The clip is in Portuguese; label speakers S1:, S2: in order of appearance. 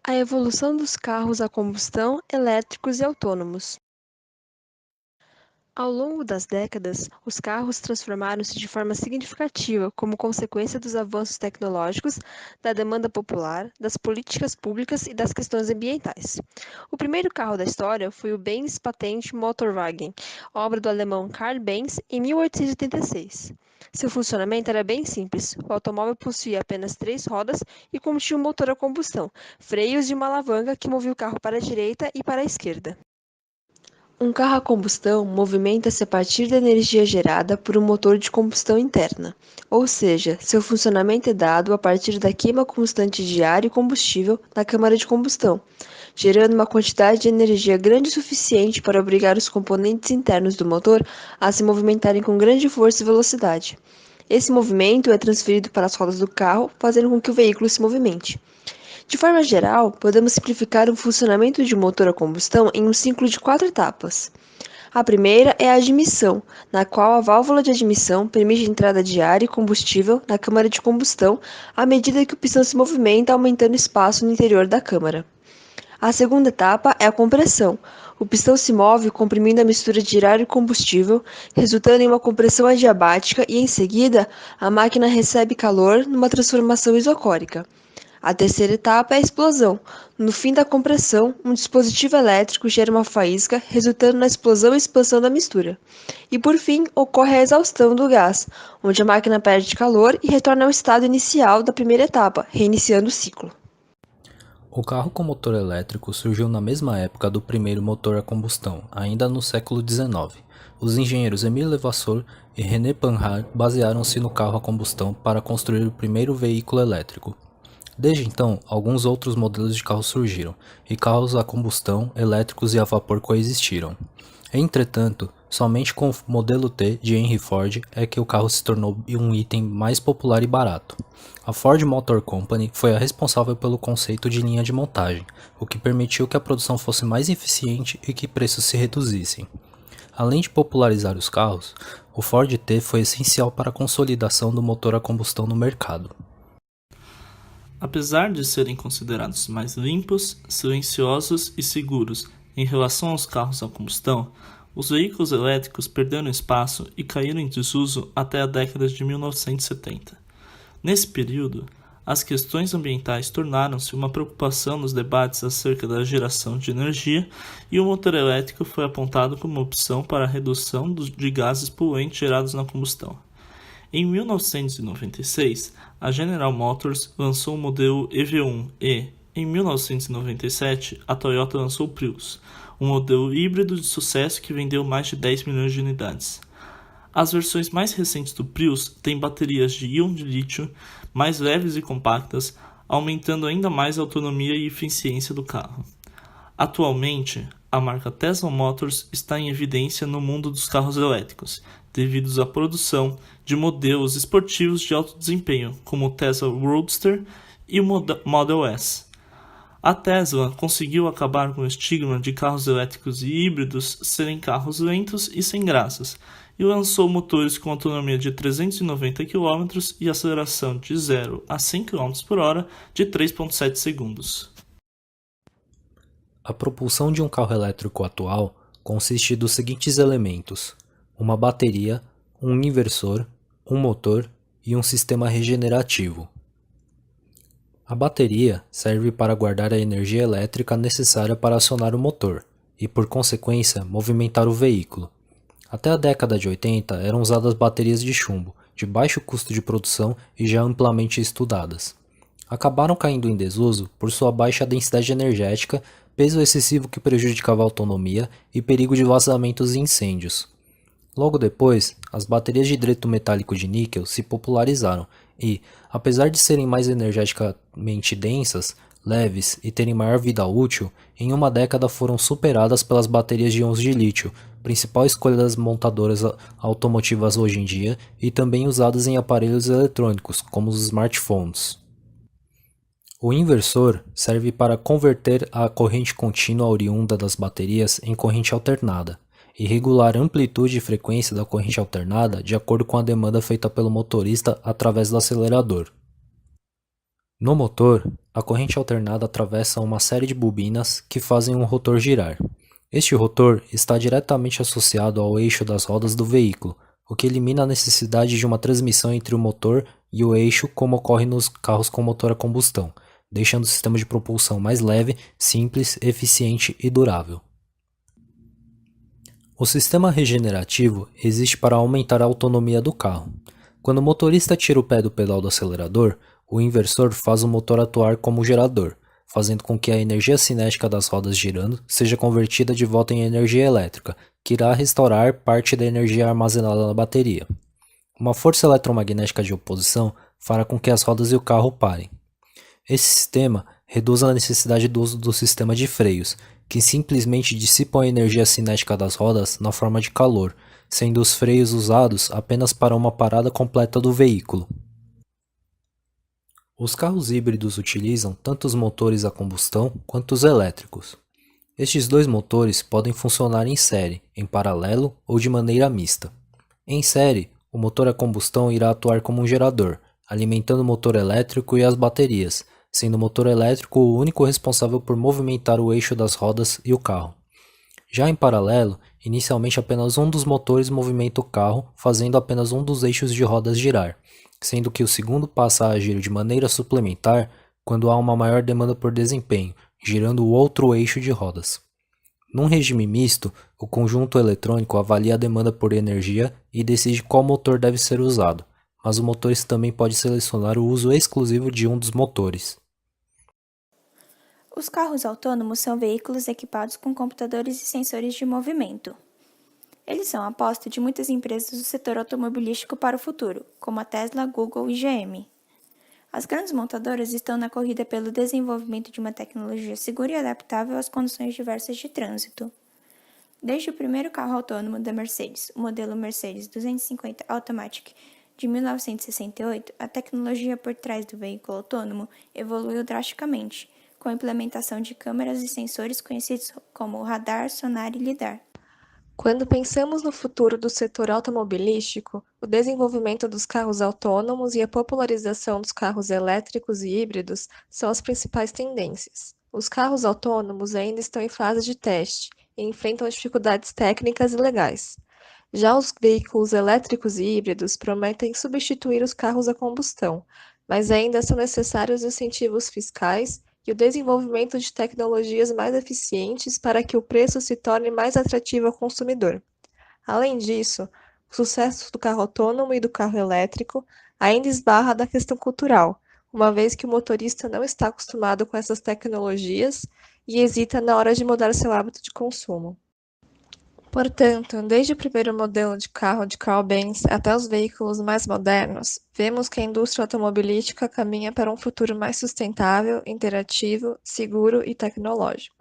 S1: A evolução dos carros a combustão, elétricos e autônomos. Ao longo das décadas, os carros transformaram-se de forma significativa como consequência dos avanços tecnológicos, da demanda popular, das políticas públicas e das questões ambientais. O primeiro carro da história foi o Benz Patent Motorwagen, obra do alemão Karl Benz, em 1886. Seu funcionamento era bem simples. O automóvel possuía apenas 3 rodas e continha um motor a combustão, freios e uma alavanca que movia o carro para a direita e para a esquerda. Um carro a combustão movimenta-se a partir da energia gerada por um motor de combustão interna, ou seja, seu funcionamento é dado a partir da queima constante de ar e combustível na câmara de combustão, gerando uma quantidade de energia grande o suficiente para obrigar os componentes internos do motor a se movimentarem com grande força e velocidade. Esse movimento é transferido para as rodas do carro, fazendo com que o veículo se movimente. De forma geral, podemos simplificar o funcionamento de um motor a combustão em um ciclo de 4 etapas. A primeira é a admissão, na qual a válvula de admissão permite a entrada de ar e combustível na câmara de combustão à medida que o pistão se movimenta, aumentando o espaço no interior da câmara. A segunda etapa é a compressão. O pistão se move comprimindo a mistura de ar e combustível, resultando em uma compressão adiabática e, em seguida, a máquina recebe calor numa transformação isocórica. A terceira etapa é a explosão. No fim da compressão, um dispositivo elétrico gera uma faísca, resultando na explosão e expansão da mistura. E por fim, ocorre a exaustão do gás, onde a máquina perde calor e retorna ao estado inicial da primeira etapa, reiniciando o ciclo.
S2: O carro com motor elétrico surgiu na mesma época do primeiro motor a combustão, ainda no século XIX. Os engenheiros Émile Levasseur e René Panhard basearam-se no carro a combustão para construir o primeiro veículo elétrico. Desde então, alguns outros modelos de carros surgiram, e carros a combustão, elétricos e a vapor coexistiram. Entretanto, somente com o modelo T de Henry Ford é que o carro se tornou um item mais popular e barato. A Ford Motor Company foi a responsável pelo conceito de linha de montagem, o que permitiu que a produção fosse mais eficiente e que preços se reduzissem. Além de popularizar os carros, o Ford T foi essencial para a consolidação do motor a combustão no mercado.
S3: Apesar de serem considerados mais limpos, silenciosos e seguros em relação aos carros a combustão, os veículos elétricos perderam espaço e caíram em desuso até a década de 1970. Nesse período, as questões ambientais tornaram-se uma preocupação nos debates acerca da geração de energia e o motor elétrico foi apontado como opção para a redução de gases poluentes gerados na combustão. Em 1996, a General Motors lançou o modelo EV1 e, em 1997, a Toyota lançou o Prius, um modelo híbrido de sucesso que vendeu mais de 10 milhões de unidades. As versões mais recentes do Prius têm baterias de íon de lítio mais leves e compactas, aumentando ainda mais a autonomia e eficiência do carro. Atualmente, a marca Tesla Motors está em evidência no mundo dos carros elétricos, devido à produção de modelos esportivos de alto desempenho, como o Tesla Roadster e o Model S. A Tesla conseguiu acabar com o estigma de carros elétricos e híbridos serem carros lentos e sem graças, e lançou motores com autonomia de 390 km e aceleração de 0 a 100 km por hora de 3,7 segundos.
S2: A propulsão de um carro elétrico atual consiste dos seguintes elementos: uma bateria, um inversor, um motor e um sistema regenerativo. A bateria serve para guardar a energia elétrica necessária para acionar o motor e, por consequência, movimentar o veículo. Até a década de 80 eram usadas baterias de chumbo, de baixo custo de produção e já amplamente estudadas. Acabaram caindo em desuso por sua baixa densidade energética, peso excessivo que prejudicava a autonomia e perigo de vazamentos e incêndios. Logo depois, as baterias de hidreto metálico de níquel se popularizaram e, apesar de serem mais energeticamente densas, leves e terem maior vida útil, em uma década foram superadas pelas baterias de íons de lítio, principal escolha das montadoras automotivas hoje em dia e também usadas em aparelhos eletrônicos, como os smartphones. O inversor serve para converter a corrente contínua oriunda das baterias em corrente alternada e regular a amplitude e frequência da corrente alternada de acordo com a demanda feita pelo motorista através do acelerador. No motor, a corrente alternada atravessa uma série de bobinas que fazem um rotor girar. Este rotor está diretamente associado ao eixo das rodas do veículo, o que elimina a necessidade de uma transmissão entre o motor e o eixo como ocorre nos carros com motor a combustão, deixando o sistema de propulsão mais leve, simples, eficiente e durável. O sistema regenerativo existe para aumentar a autonomia do carro. Quando o motorista tira o pé do pedal do acelerador, o inversor faz o motor atuar como gerador, fazendo com que a energia cinética das rodas girando seja convertida de volta em energia elétrica, que irá restaurar parte da energia armazenada na bateria. Uma força eletromagnética de oposição fará com que as rodas e o carro parem. Esse sistema reduz a necessidade do uso do sistema de freios, que simplesmente dissipam a energia cinética das rodas na forma de calor, sendo os freios usados apenas para uma parada completa do veículo. Os carros híbridos utilizam tanto os motores a combustão quanto os elétricos. Estes dois motores podem funcionar em série, em paralelo ou de maneira mista. Em série, o motor a combustão irá atuar como um gerador, alimentando o motor elétrico e as baterias, sendo o motor elétrico o único responsável por movimentar o eixo das rodas e o carro. Já em paralelo, inicialmente apenas um dos motores movimenta o carro, fazendo apenas um dos eixos de rodas girar, sendo que o segundo passa a agir de maneira suplementar quando há uma maior demanda por desempenho, girando o outro eixo de rodas. Num regime misto, o conjunto eletrônico avalia a demanda por energia e decide qual motor deve ser usado, mas o motorista também pode selecionar o uso exclusivo de um dos motores.
S4: Os carros autônomos são veículos equipados com computadores e sensores de movimento. Eles são a aposta de muitas empresas do setor automobilístico para o futuro, como a Tesla, Google e GM. As grandes montadoras estão na corrida pelo desenvolvimento de uma tecnologia segura e adaptável às condições diversas de trânsito. Desde o primeiro carro autônomo da Mercedes, o modelo Mercedes 250 Automatic de 1968, a tecnologia por trás do veículo autônomo evoluiu drasticamente, com a implementação de câmeras e sensores conhecidos como radar, sonar e lidar.
S1: Quando pensamos no futuro do setor automobilístico, o desenvolvimento dos carros autônomos e a popularização dos carros elétricos e híbridos são as principais tendências. Os carros autônomos ainda estão em fase de teste e enfrentam dificuldades técnicas e legais. Já os veículos elétricos e híbridos prometem substituir os carros a combustão, mas ainda são necessários incentivos fiscais e o desenvolvimento de tecnologias mais eficientes para que o preço se torne mais atrativo ao consumidor. Além disso, o sucesso do carro autônomo e do carro elétrico ainda esbarra da questão cultural, uma vez que o motorista não está acostumado com essas tecnologias e hesita na hora de mudar seu hábito de consumo. Portanto, desde o primeiro modelo de carro de Carl Benz até os veículos mais modernos, vemos que a indústria automobilística caminha para um futuro mais sustentável, interativo, seguro e tecnológico.